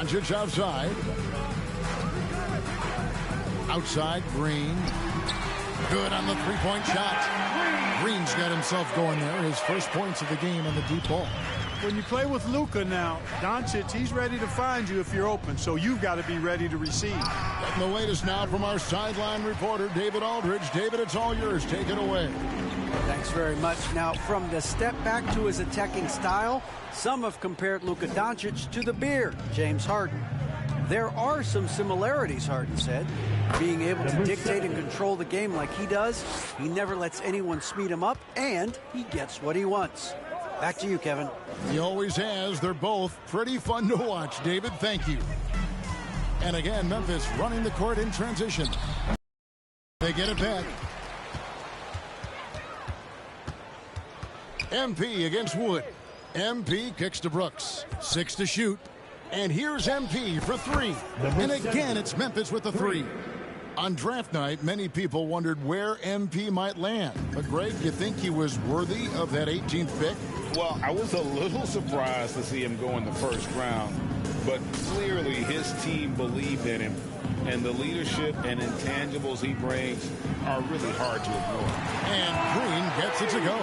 Doncic outside. Outside, Green. Good on the three-point shot. Green's got himself going there. His first points of the game on the deep ball. When you play with Luka now, Doncic, he's ready to find you if you're open, so you've got to be ready to receive. Getting the latest now from our sideline reporter, David Aldridge. David, it's all yours. Take it away. Thanks very much. Now, from the step back to his attacking style, some have compared Luka Doncic to the Bear, James Harden. There are some similarities, Harden said. Being able to dictate and control the game like he does, he never lets anyone speed him up, and he gets what he wants. Back to you, Kevin. He always has. They're both pretty fun to watch, David. Thank you. And again, Memphis running the court in transition. They get it back. MP against Wood. MP kicks to Brooks. 6 to shoot. And here's MP for 3. And again, it's Memphis with the 3. On draft night, many people wondered where MP might land. But Greg, you think he was worthy of that 18th pick? Well, I was a little surprised to see him go in the first round. But clearly his team believed in him. And the leadership and intangibles he brings are really hard to ignore. And Green gets it to go.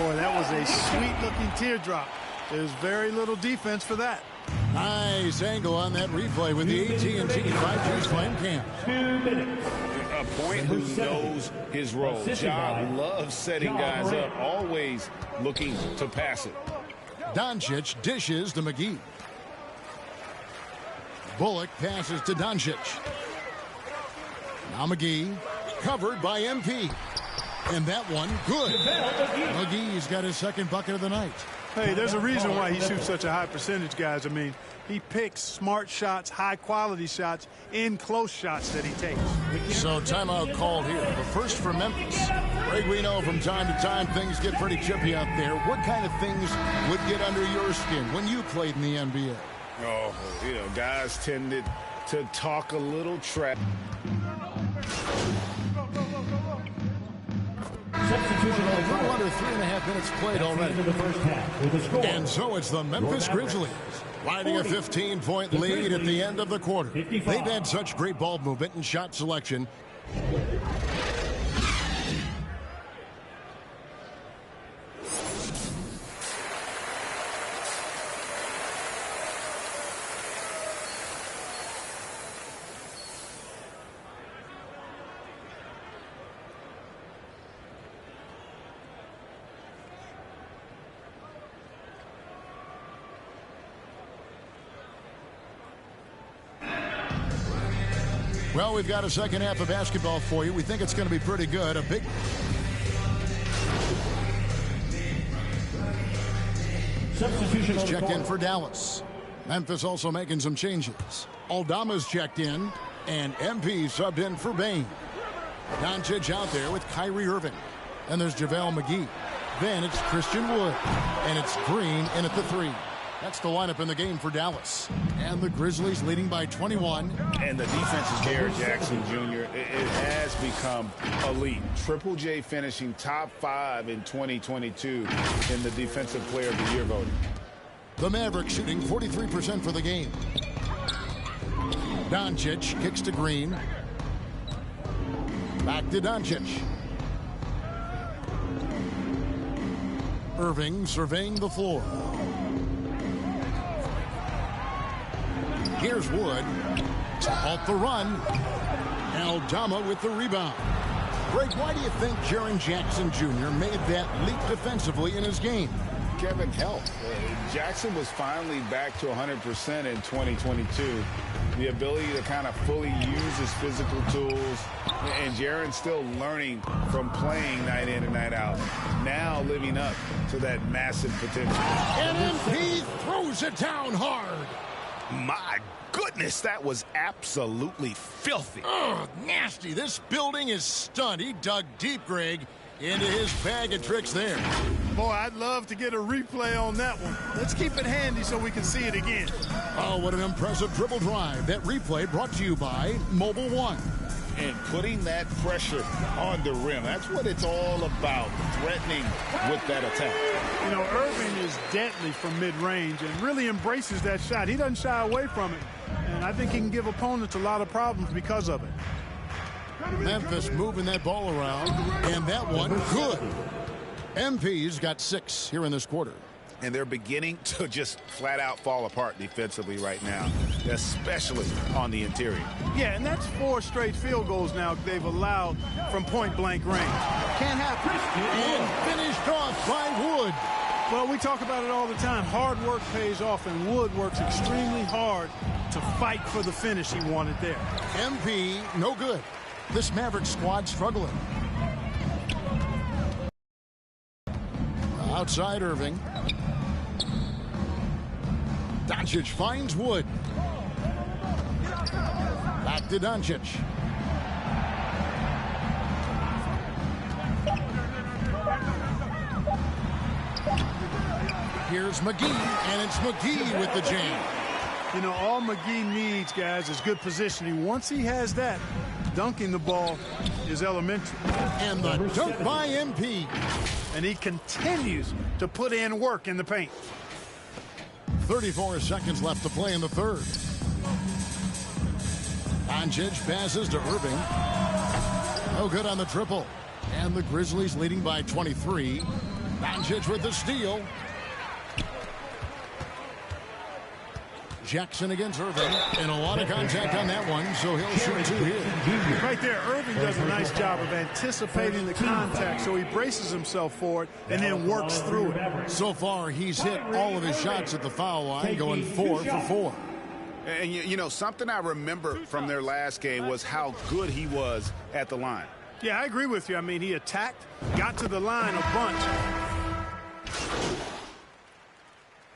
Boy, that was a sweet-looking teardrop. There's very little defense for that. Nice angle on that replay with the AT&T 5G Flame Cam. 2 minutes. A point who knows his role. Ja loves setting guys up, always looking to pass it. Doncic dishes to McGee. Bullock passes to Doncic. Now McGee, covered by MP. And that one, good. McGee's got his second bucket of the night. Hey, there's a reason why he shoots such a high percentage, guys. I mean, he picks smart shots, high-quality shots, in close shots that he takes. So timeout called here. But first for Memphis. Greg, we know from time to time things get pretty chippy out there. What kind of things would get under your skin when you played in the NBA? Oh, you know, guys tended to talk a little trap. Substitution A little under 3.5 minutes played already. the first half with a score. And so it's the Memphis Grizzlies riding a 15-point lead at the end of the quarter. They've had such great ball movement and shot selection. Well, we've got a second half of basketball for you. We think it's going to be pretty good. A big Substitution is checked in for Dallas. Memphis also making some changes. Aldama's checked in, and MP subbed in for Bane. Doncic out there with Kyrie Irving. And there's JaVale McGee. Then it's Christian Wood. And it's Green in at the 3. That's the lineup in the game for Dallas. And the Grizzlies leading by 21. And the defense is Jaren Jackson Jr. It has become elite. Triple J finishing top 5 in 2022 in the Defensive Player of the Year voting. The Mavericks shooting 43% for the game. Doncic kicks to Green. Back to Doncic. Irving surveying the floor. Here's Wood to halt the run. Aldama with the rebound. Greg, why do you think Jaren Jackson Jr. made that leap defensively in his game? Kevin helped. Jackson was finally back to 100% in 2022. The ability to kind of fully use his physical tools. And Jaren's still learning from playing night in and night out. Now living up to that massive potential. And MP throws it down hard. My goodness, that was absolutely filthy. Oh, nasty. This building is stunned. He dug deep, Greg, into his bag of tricks there. Boy, I'd love to get a replay on that one. Let's keep it handy so we can see it again. Oh, what an impressive dribble drive. That replay brought to you by Mobile One. And putting that pressure on the rim. That's what it's all about, threatening with that attack. You know, Irving is deadly from mid-range and really embraces that shot. He doesn't shy away from it. And I think he can give opponents a lot of problems because of it. Memphis moving that ball around, and that one good. MP's got 6 here in this quarter. And they're beginning to just flat out fall apart defensively right now, especially on the interior. Yeah, and that's 4 straight field goals now they've allowed from point-blank range. Can't happen. And finished off by Wood. Well, we talk about it all the time. Hard work pays off, and Wood works extremely hard to fight for the finish he wanted there. MP, no good. This Maverick squad struggling. Outside Irving. Doncic finds Wood. Back to Doncic. Here's McGee, and it's McGee with the jam. You know, all McGee needs, guys, is good positioning. Once he has that, dunking the ball is elementary. And the dunk by MP. And he continues to put in work in the paint. 34 seconds left to play in the third. Doncic passes to Irving. No good on the triple. And the Grizzlies leading by 23. Doncic with the steal. Jackson against Irving, and a lot of contact on that one, so he'll shoot 2 here. Right there, Irving does a nice job of anticipating the contact, so he braces himself for it and then works through it. So far, he's hit all of his shots at the foul line, going 4 for 4. And, you know, something I remember from their last game was how good he was at the line. Yeah, I agree with you. I mean, he attacked, got to the line a bunch.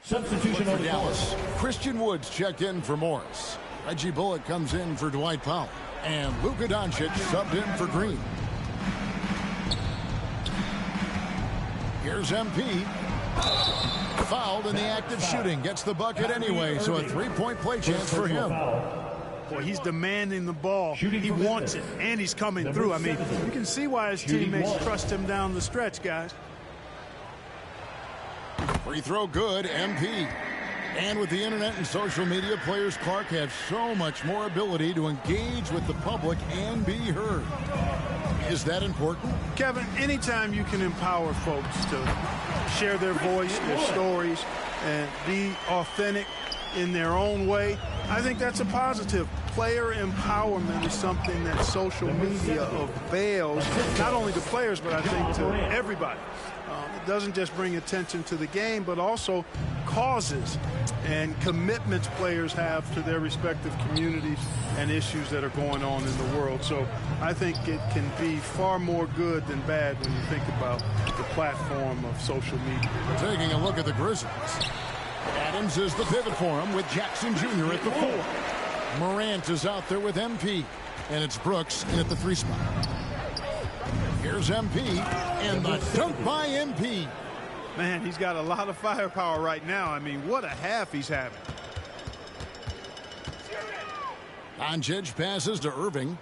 Substitution For on the Dallas, court. Christian Woods checked in for Morris. Reggie Bullock comes in for Dwight Powell. And Luka Doncic subbed in for Green. Here's MP. Fouled in the act of shooting. Gets the bucket anyway, so a 3-point play chance for him. Boy, he's demanding the ball. He wants it, and he's coming through. I mean, you can see why his teammates trust him down the stretch, guys. Free throw good, MP. And with the internet and social media, players Clark have so much more ability to engage with the public and be heard. Is that important? Kevin, anytime you can empower folks to share their voice, their stories, and be authentic in their own way, I think that's a positive. Player empowerment is something that social media avails, not only to players, but I think to everybody. It doesn't just bring attention to the game, but also causes and commitments players have to their respective communities and issues that are going on in the world. So I think it can be far more good than bad when you think about the platform of social media. Taking a look at the Grizzlies. Adams is the pivot for him with Jackson Jr. at the 4. Morant is out there with MP. And it's Brooks in at the 3 spot. Here's MP, and the dunk by MP. Man, he's got a lot of firepower right now. I mean, what a half he's having. Doncic passes to Irving.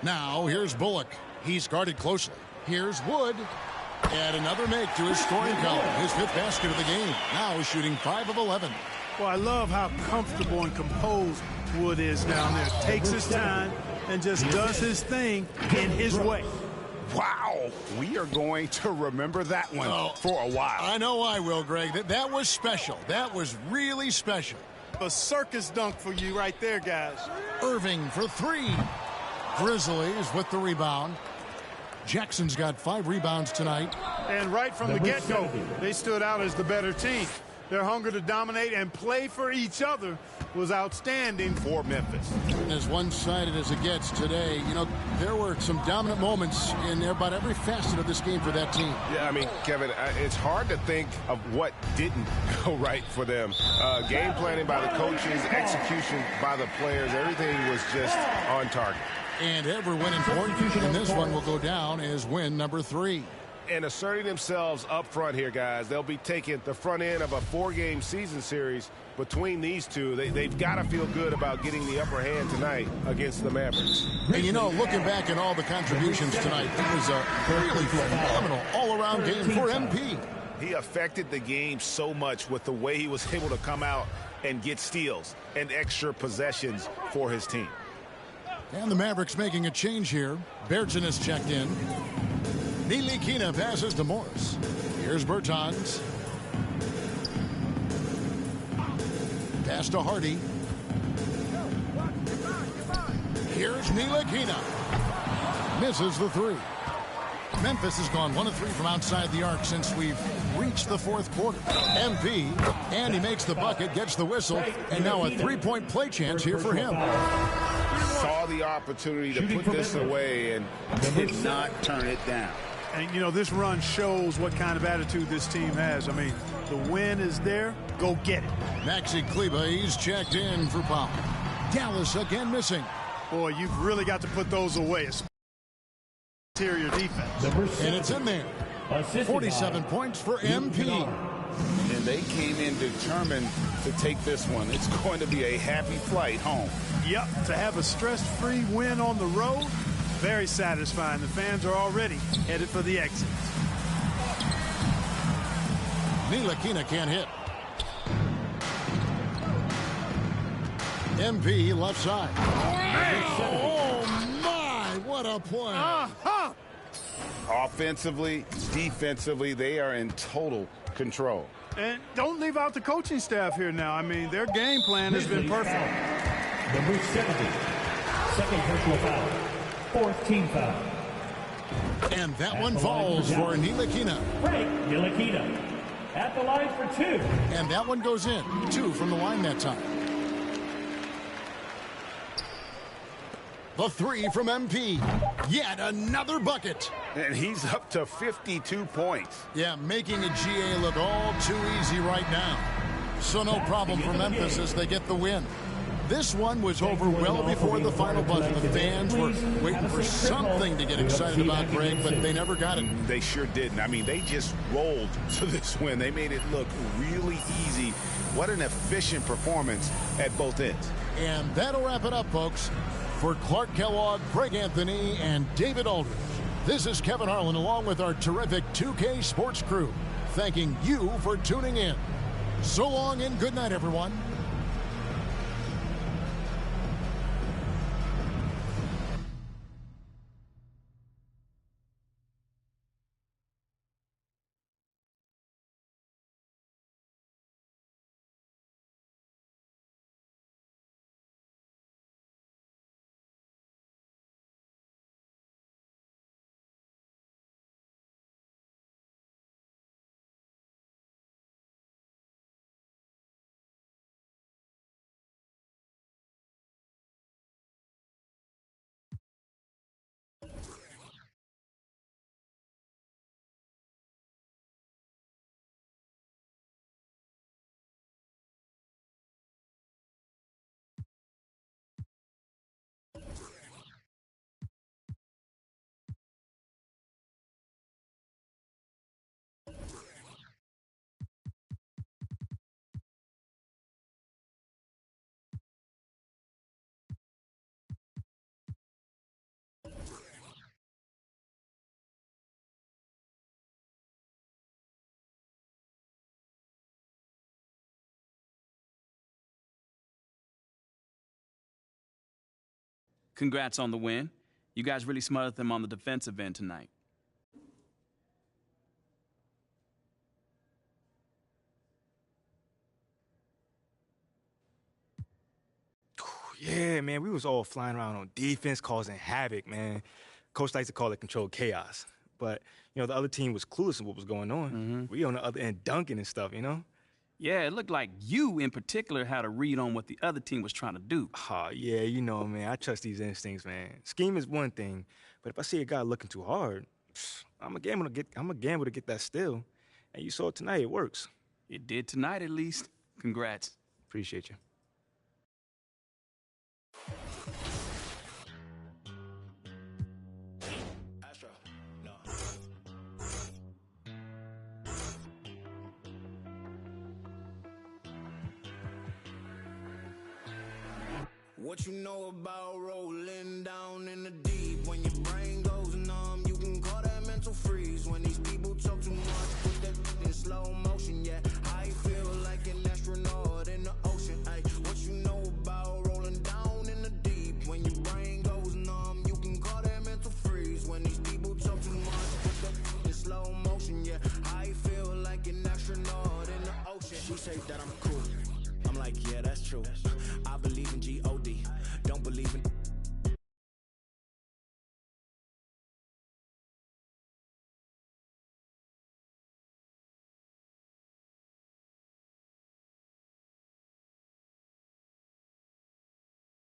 Now, here's Bullock. He's guarded closely. Here's Wood. And another make to his scoring column. His 5th basket of the game. Now he's shooting 5 of 11. Well, I love how comfortable and composed Wood is down there. Takes his time and just does his thing in his way. Wow, we are going to remember that one for a while. I know I will, Greg. That was special. That was really special. A circus dunk for you right there, guys. Irving for 3. Grizzlies with the rebound. Jackson's got 5 rebounds tonight. And right from the get-go, they stood out as the better team. Their hunger to dominate and play for each other was outstanding for Memphis. As one-sided as it gets today, you know, there were some dominant moments in about every facet of this game for that team. Yeah, I mean, Kevin, it's hard to think of what didn't go right for them. Game planning by the coaches, execution by the players, everything was just on target. And every win important, and this one will go down as win number 3. And asserting themselves up front here, guys. They'll be taking the front end of a 4-game season series between these two, they've got to feel good about getting the upper hand tonight against the Mavericks. And, you know, looking back at all the contributions tonight, it was a really phenomenal all-around game for MP. He affected the game so much with the way he was able to come out and get steals and extra possessions for his team. And the Mavericks making a change here. Bergin has checked in. Ntilikina passes to Morris. Here's Bertans. Pass to Hardy. Here's Ntilikina. Misses the three. Memphis has gone 1 of 3 from outside the arc since we've reached the fourth quarter. MP, and he makes the bucket, gets the whistle, and now a three-point play chance here for him. Saw the opportunity to put this away and did not turn it down. And, you know, this run shows what kind of attitude this team has. I mean, the win is there. Go get it. Maxi Kleber, he's checked in for Powell. Dallas again missing. Boy, you've really got to put those away. Interior defense. And it's in there. 47 points for MP. And they came in determined to take this one. It's going to be a happy flight home. Yep, to have a stress-free win on the road, very satisfying. The fans are already headed for the exit. Ntilikina can't hit. MP left side. Oh, my, what a play. Offensively, defensively, they are in total control. And don't leave out the coaching staff here now. I mean, their game plan has been perfect. Number 70, second personal foul, fourth team foul. And that one falls for Ntilikina. Frank Ntilikina at the line for 2. And that one goes in. 2 from the line that time. The 3 from MP. Yet another bucket. And he's up to 52 points. Yeah, making a GA look all too easy right now. So no problem for Memphis as they get the win. This one was over well before the final buzzer. The fans were waiting for something to get excited about, Greg, but they never got it. They sure didn't. I mean, they just rolled to this win. They made it look really easy. What an efficient performance at both ends. And that'll wrap it up, folks. For Clark Kellogg, Greg Anthony, and David Aldridge, this is Kevin Harlan along with our terrific 2K Sports crew, thanking you for tuning in. So long and good night, everyone. Congrats on the win. You guys really smothered them on the defensive end tonight. Yeah, man, we was all flying around on defense, causing havoc, man. Coach likes to call it controlled chaos. But, you know, the other team was clueless in what was going on. We on the other end dunking and stuff, you know? Yeah, it looked like you in particular had a read on what the other team was trying to do. Oh, yeah, you know, man, I trust these instincts, man. Scheme is one thing, but if I see a guy looking too hard, I'm a gamble to get that steal. And you saw it tonight, it works. It did tonight, at least. Congrats. Appreciate you. What you know about rolling down in the deep? When your brain goes numb, you can call that mental freeze. When these people talk too much, put that in slow motion, yeah. I feel like an astronaut in the ocean, ay. What you know about rolling down in the deep? When your brain goes numb, you can call that mental freeze. When these people talk too much, put that in slow motion, yeah. I feel like an astronaut in the ocean. She say that I'm cool. I'm like, yeah, that's true. I believe in G.O.D. Don't believe in